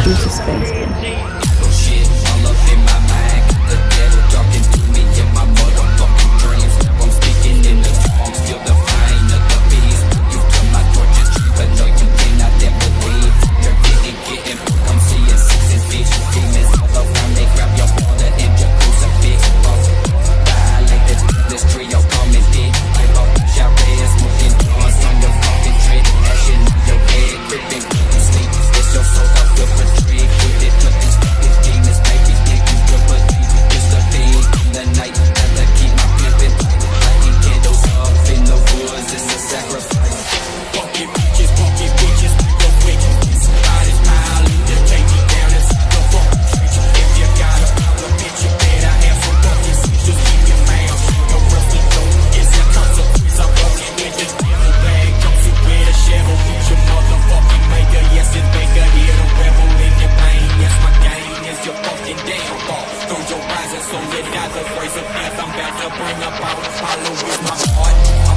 Cruise to space. Shit all up in my mind. The devil talking to me in my motherfucking dreams. I'm speaking in the tongues, feel the pain of the beast. You kill my torches, but no, you cannot ever leave. You're getting, I'm seeing six and fish. Demons all around, they grab your father and your crucifix. Violate this trio, coming thick. I bought Jarez, smoking guns on your fucking trip. Ashin' on your head, gripping, sleep. It's your soul, I feel retrieved. With it, look, these fucking demons, baby, think you will believe it. Just a fiend in the night, gotta keep my pimpin'. Lighting candles up in the woods, it's a sacrifice. Fucking bitches, the wickedness. Bodies piling, they take me down inside the fucking street. If you got a problem, bitch, you better have some fucking sense. Just keep your mouth shut, no rusty door. It's a consequence, I'm walking with the devil bag. Comes you with a shovel, meet your motherfucking maker. Yes, it's maker here to revel in your pain. Yes, my game is your fucking downfall. Throw your rising so you die, the phrase of death I'm about to bring about. Hollow is my heart.